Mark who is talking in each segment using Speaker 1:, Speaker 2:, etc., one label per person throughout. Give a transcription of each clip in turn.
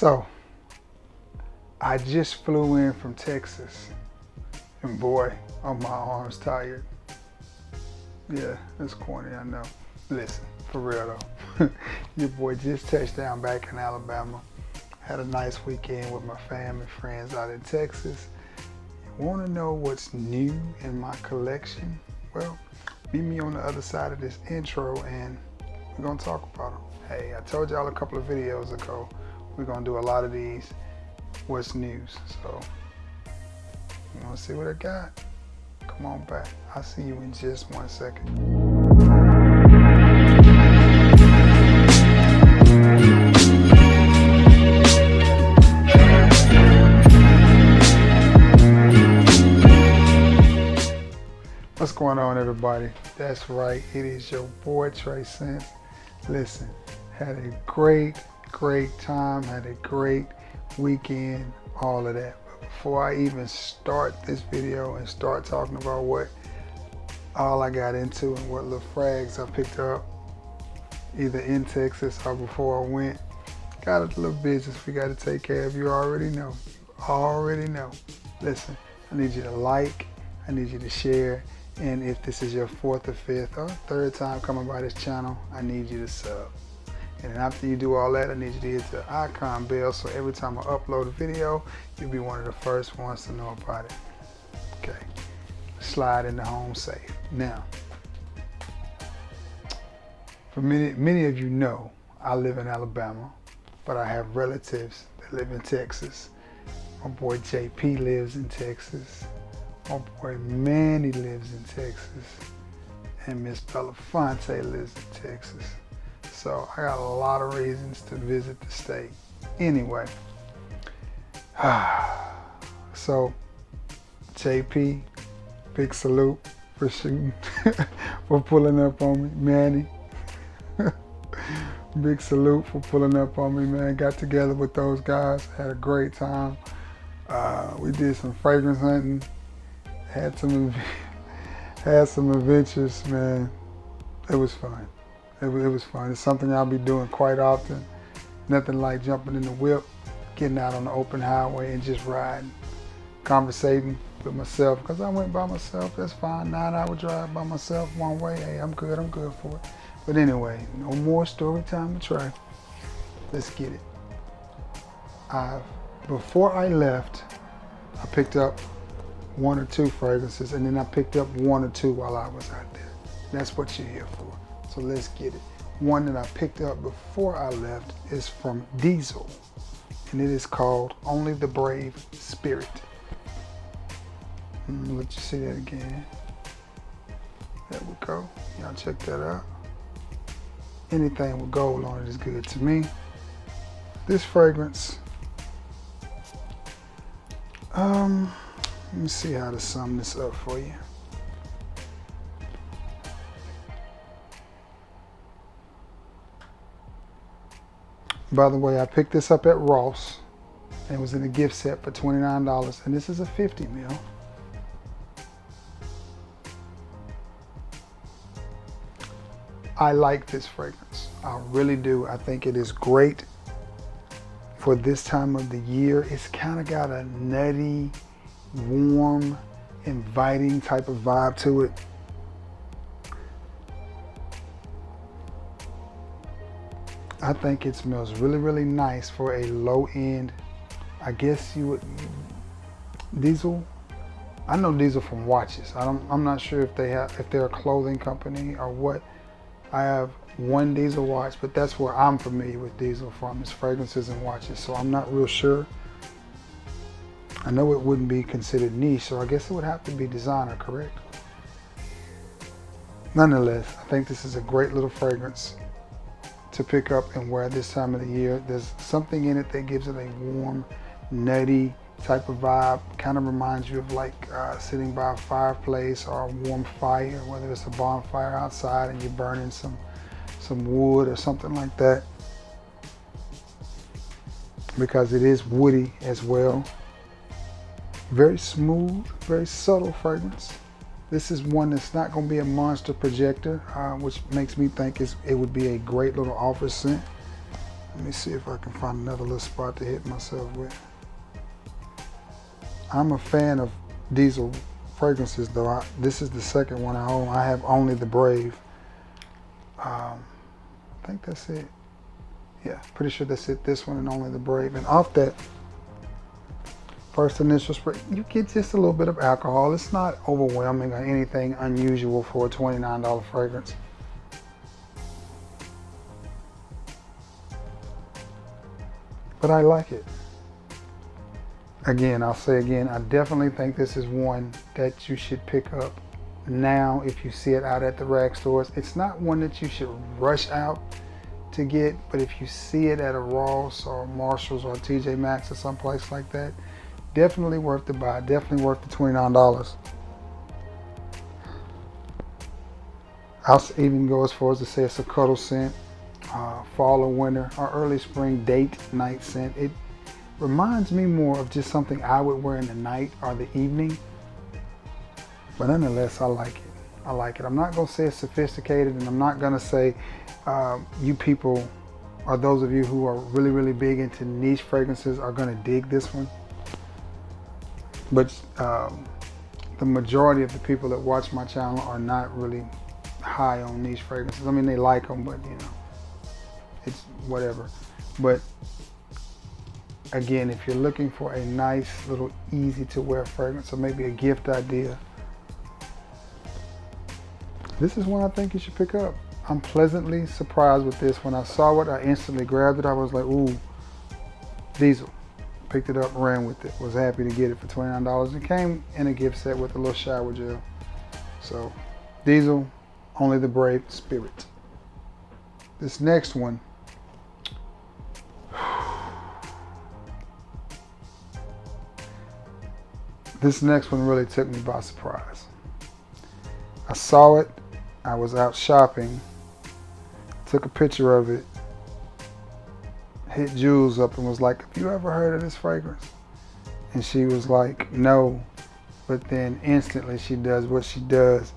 Speaker 1: So, I just flew in from Texas, and boy, are my arms tired. Yeah, that's corny, I know. Listen, for real though, your boy just touched down back in Alabama. Had a nice weekend with my family, friends out in Texas. You want to know what's new in my collection? Well, meet me on the other side of this intro and we're going to talk about them. Hey, I told y'all a couple of videos ago, we're going to do a lot of these what's news. So, you want to see what I got? Come on back. I'll see you in just 1 second. What's going on, everybody? That's right, it is your boy Trey Sense. Listen, had a great time, had a great weekend, all of that. But before I even start this video and start talking about what all I got into and what little frags I picked up, either in Texas or before I went, got a little business we got to take care of. You already know. Listen, I need you to like, I need you to share. And if this is your 4th or 5th or 3rd time coming by this channel, I need you to sub. And then after you do all that, I need you to hit the icon bell so every time I upload a video, you'll be one of the first ones to know about it. Okay, slide into home safe. Now, for many of you know, I live in Alabama, but I have relatives that live in Texas. My boy JP lives in Texas. My boy Manny lives in Texas, and Miss Belafonte lives in Texas. So I got a lot of reasons to visit the state. Anyway, so JP, big salute for shooting, for pulling up on me. Manny, big salute for pulling up on me, man. Got together with those guys, had a great time. We did some fragrance hunting. Had some adventures, man. It was fun. It was fun. It's something I'll be doing quite often. Nothing like jumping in the whip, getting out on the open highway and just riding, conversating with myself. Because I went by myself, that's fine. 9-hour drive by myself one way. Hey, I'm good for it. But anyway, no more story time to try. Let's get it. Before I left, I picked up 1 or 2 fragrances, and then I picked up 1 or 2 while I was out there. That's what you're here for. So let's get it. One that I picked up before I left is from Diesel, and it is called Only the Brave Spirit. Let you see that again. There we go. Y'all check that out. Anything with gold on it is good to me. This fragrance, let me see how to sum this up for you. By the way, I picked this up at Ross, and it was in a gift set for $29, and this is a 50 ml. I like this fragrance. I really do. I think it is great for this time of the year. It's kind of got a nutty, warm, inviting type of vibe to it. I think it smells really nice for a low end. I guess you would Diesel. I know Diesel from watches. I'm not sure if they're a clothing company or what. I have one Diesel watch, but that's where I'm familiar with Diesel from, is fragrances and watches. So I'm not real sure. I know it wouldn't be considered niche, so I guess it would have to be designer, correct? Nonetheless, I think this is a great little fragrance to pick up and wear this time of the year. There's something in it that gives it a warm, nutty type of vibe. Kind of reminds you of like sitting by a fireplace or a warm fire, whether it's a bonfire outside and you're burning some wood or something like that. Because it is woody as well. Very smooth, very subtle fragrance. This is one that's not going to be a monster projector, which makes me think it would be a great little office scent. Let me see if I can find another little spot to hit myself with. I'm a fan of diesel fragrances though. This is the second one I own. I have only the Brave. I think that's it. Yeah, pretty sure that's it. This one and only the Brave. And off that first initial spray, you get just a little bit of alcohol. It's not overwhelming or anything unusual for a $29 fragrance. But I like it. Again, I'll say again, I definitely think this is one that you should pick up now if you see it out at the rag stores. It's not one that you should rush out to get, but if you see it at a Ross or Marshalls or TJ Maxx or someplace like that, definitely worth the buy, definitely worth the $29. I'll even go as far as to say it's a cuddle scent, fall or winter or early spring date night scent. It reminds me more of just something I would wear in the night or the evening, but nonetheless, I like it. I like it. I'm not gonna say it's sophisticated, and I'm not gonna say you people or those of you who are really, really big into niche fragrances are gonna dig this one. But the majority of the people that watch my channel are not really high on niche fragrances. I mean, they like them, but you know, it's whatever. But again, if you're looking for a nice little easy to wear fragrance or maybe a gift idea, this is one I think you should pick up. I'm pleasantly surprised with this. When I saw it, I instantly grabbed it. I was like, ooh, diesel. Picked it up, ran with it. Was happy to get it for $29. It came in a gift set with a little shower gel. So, diesel, only the Brave Spirit. This next one, really took me by surprise. I saw it, I was out shopping, took a picture of it, hit Jules up and was like, have you ever heard of this fragrance? And she was like, no. But then instantly she does what she does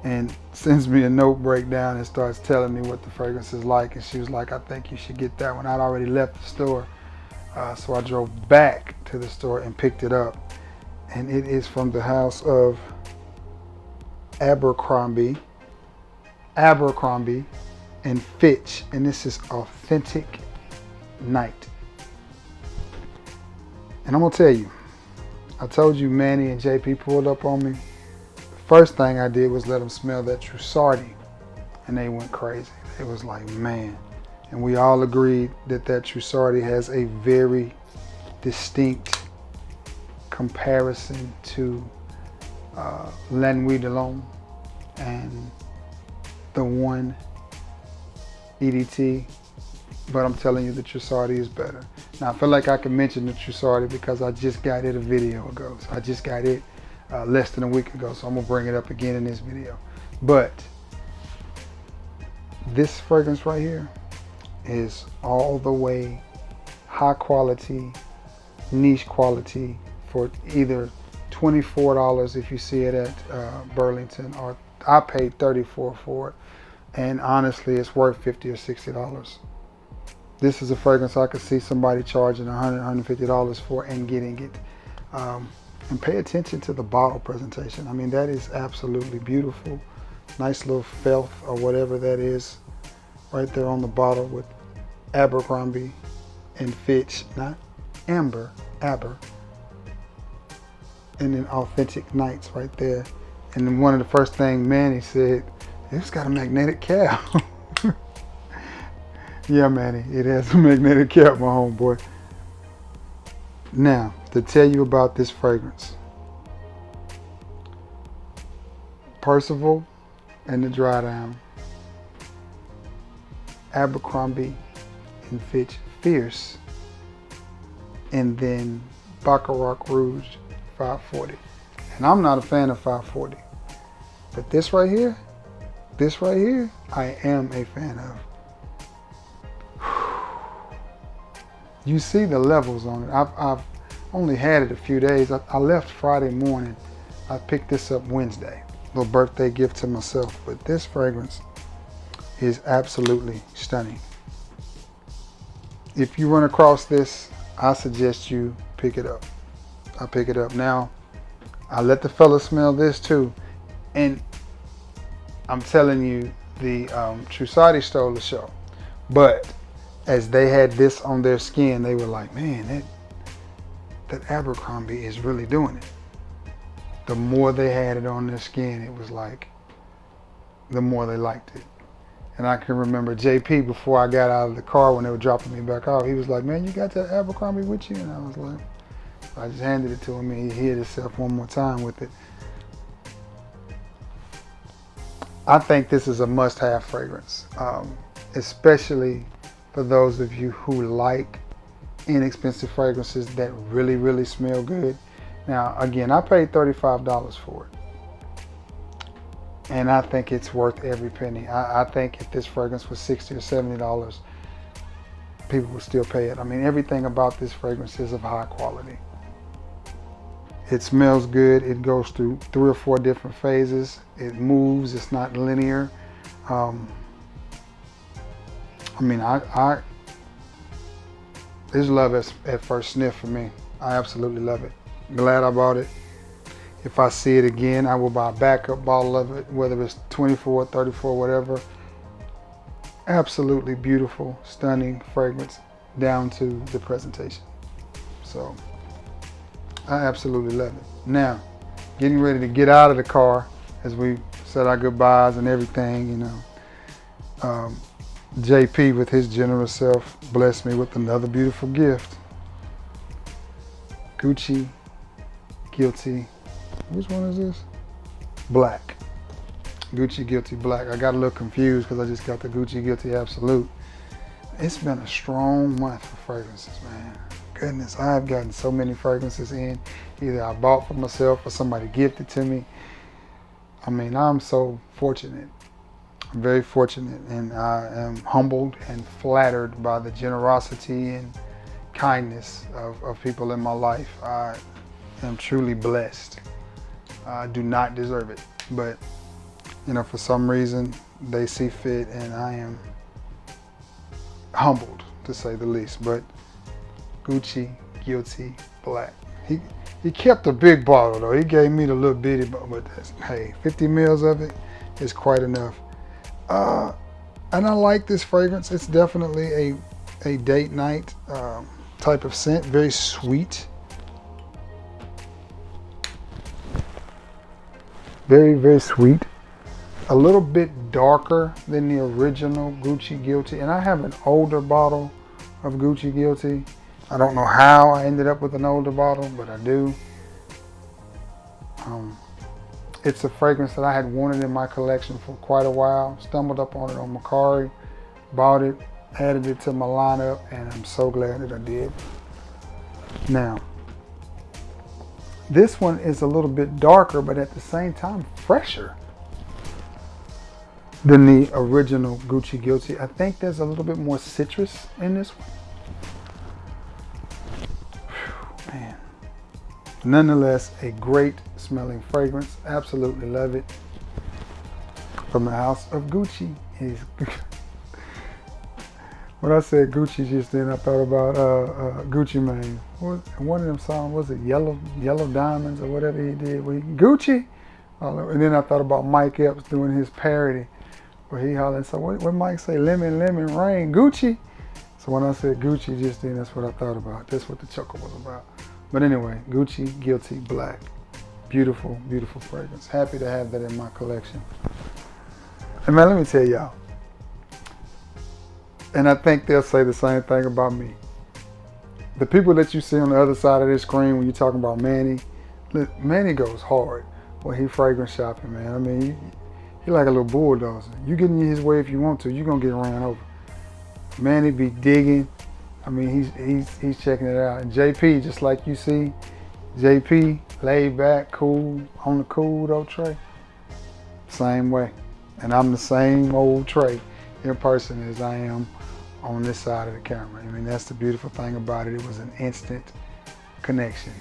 Speaker 1: and sends me a note breakdown and starts telling me what the fragrance is like. And she was like, I think you should get that one. I'd already left the store. So I drove back to the store and picked it up. And it is from the house of Abercrombie and Fitch. And this is Authentic Night. And I'm gonna tell you, I told you Manny and JP pulled up on me. The first thing I did was let them smell that Trussardi, and they went crazy. It was like, man. And we all agreed that Trussardi has a very distinct comparison to La Nuit de l'Homme and the one EDT. But I'm telling you, the Trussardi is better. Now, I feel like I can mention the Trussardi because I just got it a video ago. So I just got it less than a week ago. So I'm gonna bring it up again in this video. But this fragrance right here is all the way high quality, niche quality for either $24 if you see it at Burlington, or I paid $34 for it. And honestly, it's worth $50 or $60. This is a fragrance I could see somebody charging $100, $150 for and getting it. And pay attention to the bottle presentation. I mean, that is absolutely beautiful. Nice little felt or whatever that is right there on the bottle with Abercrombie and Fitch, not Amber, Aber. And then Authentic Nights right there. And then one of the first things Manny said, it's got a magnetic cap. Yeah, Manny, it has a magnetic cap, my homeboy. Now, to tell you about this fragrance. Percival and the Dry Down. Abercrombie and Fitch Fierce. And then Baccarat Rouge 540. And I'm not a fan of 540. But this right here, I am a fan of. You see the levels on it. I've only had it a few days. I left Friday morning. I picked this up Wednesday. Little birthday gift to myself. But this fragrance is absolutely stunning. if you run across this, I suggest you pick it up. I pick it up. Now, I let the fella smell this too. And I'm telling you, the Trussardi stole the show. But as they had this on their skin, they were like, man, that Abercrombie is really doing it. The more they had it on their skin, it was like, the more they liked it. And I can remember JP, before I got out of the car when they were dropping me back off, he was like, man, you got that Abercrombie with you? And I was like, I just handed it to him and he hit himself one more time with it. I think this is a must-have fragrance, especially for those of you who like inexpensive fragrances that really, really smell good. Now, again, I paid $35 for it. And I think it's worth every penny. I think if this fragrance was $60 or $70, people would still pay it. I mean, everything about this fragrance is of high quality. It smells good. It goes through 3 or 4 different phases. It moves. It's not linear. I mean, it's love at first sniff for me. I absolutely love it. Glad I bought it. If I see it again, I will buy a backup bottle of it, whether it's 24, 34, whatever. Absolutely beautiful, stunning fragrance down to the presentation. So I absolutely love it. Now, getting ready to get out of the car as we said our goodbyes and everything, you know. JP, with his generous self, blessed me with another beautiful gift. Gucci Guilty. Which one is this? Black. Gucci Guilty Black. I got a little confused because I just got the Gucci Guilty Absolute. It's been a strong month for fragrances, man. Goodness, I've gotten so many fragrances in. Either I bought for myself or somebody gifted to me. I mean, I'm so fortunate. I'm very fortunate, and I am humbled and flattered by the generosity and kindness of people in my life. I am truly blessed. I do not deserve it, but you know, for some reason they see fit, and I am humbled, to say the least. But Gucci Guilty Black. He kept a big bottle though. He gave me the little bitty bottle, but hey, 50 mils of it is quite enough. And I like this fragrance. It's definitely a date night type of scent. Very sweet. Very, very sweet. A little bit darker than the original Gucci Guilty. And I have an older bottle of Gucci Guilty. I don't know how I ended up with an older bottle, but I do. It's a fragrance that I had wanted in my collection for quite a while. Stumbled up on it on Macari, bought it, added it to my lineup, and I'm so glad that I did. Now, this one is a little bit darker, but at the same time fresher than the original Gucci Guilty. I think there's a little bit more citrus in this one. Whew, man. Nonetheless, a great smelling fragrance. Absolutely love it. From the house of Gucci. When I said Gucci just then, I thought about Gucci Mane. One of them songs, was it Yellow Diamonds or whatever he did? Gucci? And then I thought about Mike Epps doing his parody where he hollered. So what Mike say? Lemon, lemon, rain, Gucci? So when I said Gucci just then, that's what I thought about. That's what the chuckle was about. But anyway, Gucci Guilty Black. Beautiful, beautiful fragrance. Happy to have that in my collection. And man, let me tell y'all. And I think they'll say the same thing about me. The people that you see on the other side of this screen when you're talking about Manny, look, Manny goes hard when he fragrance shopping, man. I mean, he like a little bulldozer. You get in his way if you want to, you're gonna get ran over. Manny be digging. I mean, he's checking it out. And JP, just like you see, JP, laid back, cool, on the cool though, Trey. Same way. And I'm the same old Trey in person as I am on this side of the camera. I mean, that's the beautiful thing about it. It was an instant connection.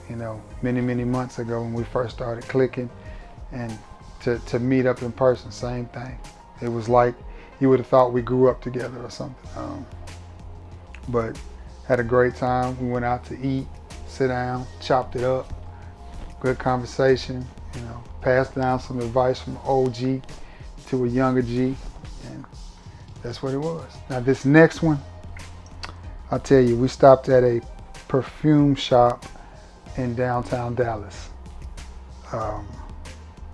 Speaker 1: You know, many, many months ago when we first started clicking, and to meet up in person, same thing. It was like you would have thought we grew up together or something. But had a great time. We went out to eat, sit down, chopped it up. Good conversation, passed down some advice from OG to a younger G, and that's what it was. Now this next one, I'll tell you, we stopped at a perfume shop in downtown Dallas.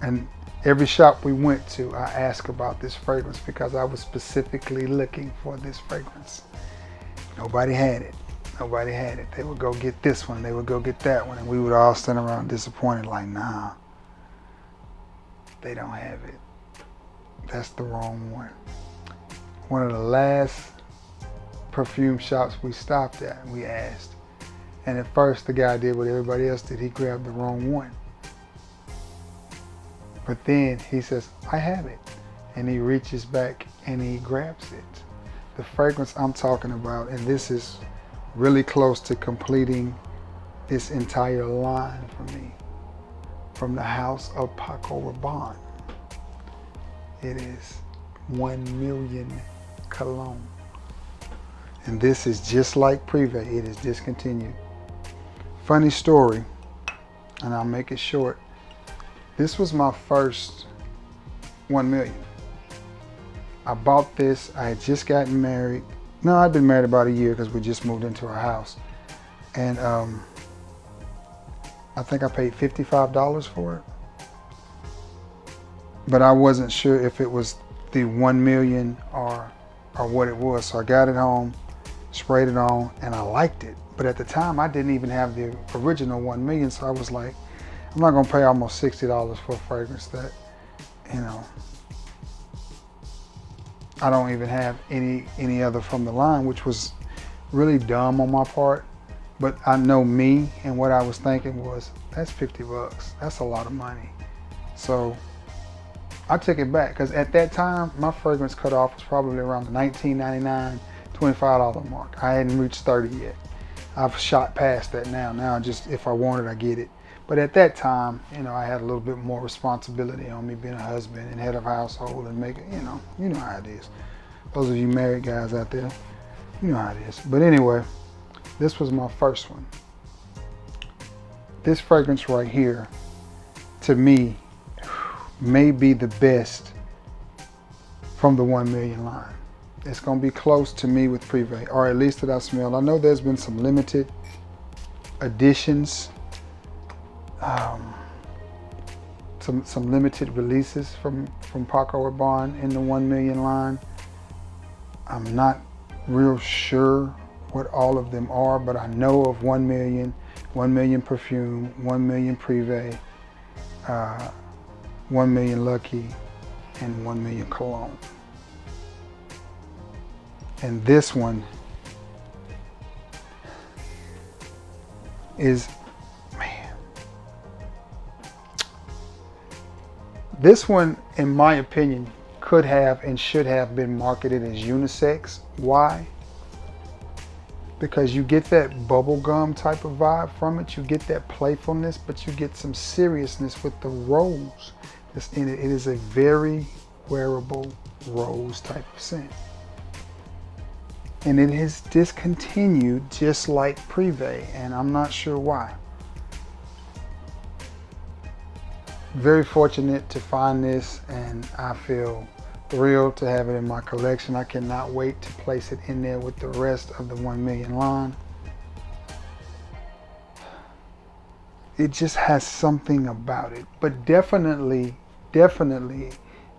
Speaker 1: And every shop we went to, I asked about this fragrance because I was specifically looking for this fragrance. Nobody had it. Nobody had it. They would go get this one. They would go get that one. And we would all stand around disappointed like, nah, they don't have it. That's the wrong one. One of the last perfume shops we stopped at, we asked. And at first the guy did what everybody else did. He grabbed the wrong one. But then he says, I have it. And he reaches back and he grabs it. The fragrance I'm talking about, and this is really close to completing this entire line for me, from the house of Baccarat Rouge. It is 1 Million Cologne. And this is just like Privé, it is discontinued. Funny story, and I'll make it short. This was my first 1 million. I bought this, I had just gotten married. No, I'd been married about a year because we just moved into our house. And I think I paid $55 for it. But I wasn't sure if it was the 1 million or what it was. So I got it home, sprayed it on, and I liked it. But at the time, I didn't even have the original 1 million. So I was like, I'm not gonna pay almost $60 for a fragrance that, I don't even have any other from the line, which was really dumb on my part. But I know me, and what I was thinking was, that's 50 bucks. That's a lot of money. So I took it back, because at that time, my fragrance cutoff was probably around the $19.99, $25 mark. I hadn't reached 30 yet. I've shot past that now. Now just, if I want it, I get it. But at that time, I had a little bit more responsibility on me being a husband and head of household and making, you know how it is. Those of you married guys out there, you know how it is. But anyway, this was my first one. This fragrance right here, to me, may be the best from the 1 million line. It's gonna be close to me with Privé, or at least that I smelled. I know there's been some limited editions, some limited releases from Baccarat Rouge in the 1 million line. I'm not real sure what all of them are, but I know of 1 million, 1 million perfume, 1 million Privé, 1 million Lucky, and 1 million Cologne. And this one is, man. This one, in my opinion, could have and should have been marketed as unisex. Why? Because you get that bubblegum type of vibe from it. You get that playfulness, but you get some seriousness with the rose that's in it. It is a very wearable rose type of scent. And it is discontinued just like Privé, and I'm not sure why. Very fortunate to find this, and I feel thrilled to have it in my collection. I cannot wait to place it in there with the rest of the 1 million line. It just has something about it, but definitely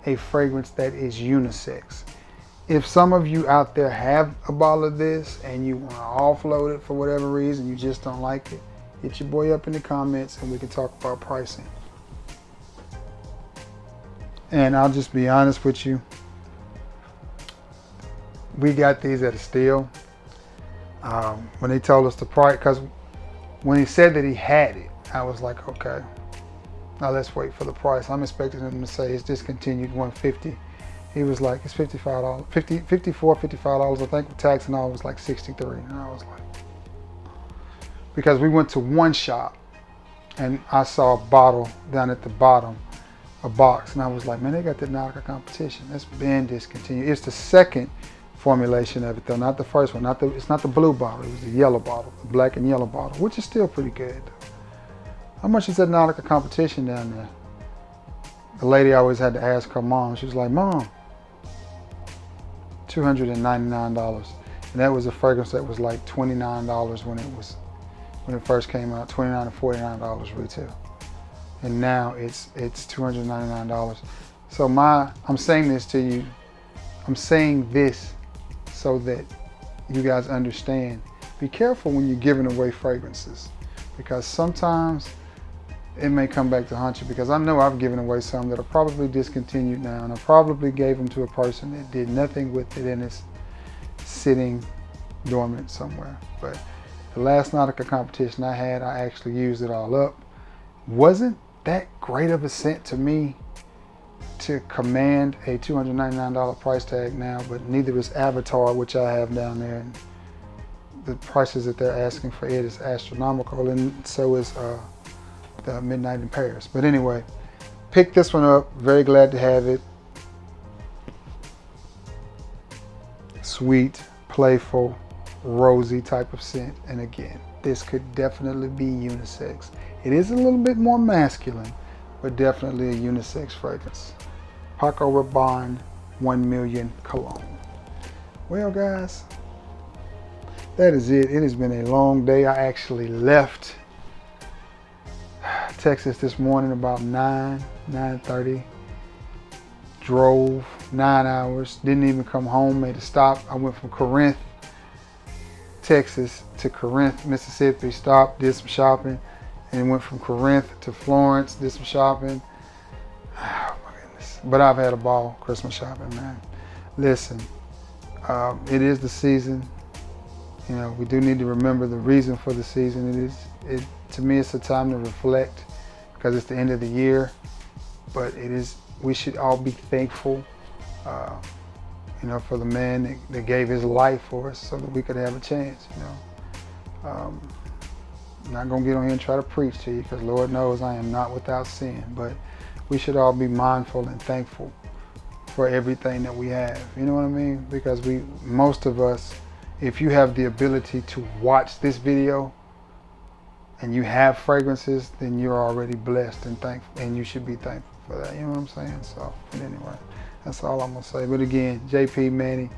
Speaker 1: a fragrance that is unisex. If some of you out there have a bottle of this and you want to offload it for whatever reason, you just don't like it, hit your boy up in the comments and we can talk about pricing. And I'll just be honest with you, we got these at a steal. When they told us the price, because when he said that he had it, I was like, okay, now let's wait for the price. I'm expecting him to say it's discontinued, $150. He was like, it's $55, $54, $55. I think with tax and all, it was like $63. And I was like, because we went to one shop and I saw a bottle down at the bottom, a box, and I was like, man, they got that Nautica competition. That's been discontinued. It's the second formulation of it though, not the first one. It's not the blue bottle. It was the yellow bottle, the black and yellow bottle, which is still pretty good. How much is that Nautica competition down there? The lady always had to ask her mom. She was like, "Mom, $299," and that was a fragrance that was like $29 when it first came out, $29 to $49 retail, and now it's $299. So I'm saying this to you. I'm saying this so that you guys understand. Be careful when you're giving away fragrances, because sometimes it may come back to haunt you, because I know I've given away some that are probably discontinued now, and I probably gave them to a person that did nothing with it and it's sitting dormant somewhere. But the last Nautica competition I had, I actually used it all up. Wasn't that great of a scent to me to command a $299 price tag now, but neither is Avatar, which I have down there. And the prices that they're asking for it is astronomical, and so is the Midnight in Paris. But anyway, pick this one up. Very glad to have it. Sweet, playful, rosy type of scent. And again, this could definitely be unisex. It is a little bit more masculine, but definitely a unisex fragrance. Paco Rabanne 1 Million Cologne. Well, guys, that is it. It has been a long day. I actually left Texas this morning about 9:30. Drove 9 hours. Didn't even come home. Made a stop. I went from Corinth, Texas to Corinth, Mississippi. Stopped, did some shopping, and went from Corinth to Florence. Did some shopping. Oh my goodness! But I've had a ball Christmas shopping, man. Listen, it is the season. You know, we do need to remember the reason for the season. To me, it's a time to reflect, because it's the end of the year. But we should all be thankful, you know, for the man that gave his life for us so that we could have a chance, you know. I'm not gonna get on here and try to preach to you, because Lord knows I am not without sin, but we should all be mindful and thankful for everything that we have. You know what I mean? Because most of us, if you have the ability to watch this video and you have fragrances, then you're already blessed and thankful, and you should be thankful for that. You know what I'm saying? So, but anyway, that's all I'm gonna say. But again, JP, Manny,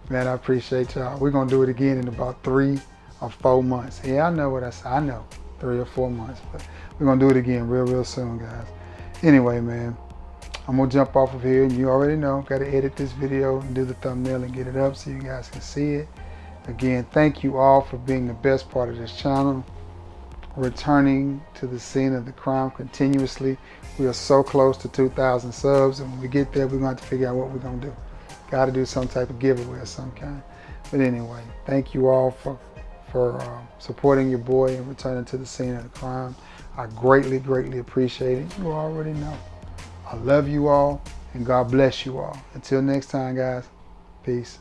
Speaker 1: man, I appreciate y'all. We're gonna do it again in about 3 or 4 months. Yeah, I know what I said. I know 3 or 4 months, but we're gonna do it again real soon, guys. Anyway, man, I'm gonna jump off of here, and you already know, gotta edit this video and do the thumbnail and get it up so you guys can see it. Again, thank you all for being the best part of this channel, returning to the scene of the crime continuously. We are so close to 2,000 subs, and when we get there, we're going to have to figure out what we're going to do. Got to do some type of giveaway of some kind. But anyway, thank you all for supporting your boy and returning to the scene of the crime. I greatly appreciate it. You already know. I love you all, and God bless you all. Until next time, guys, peace.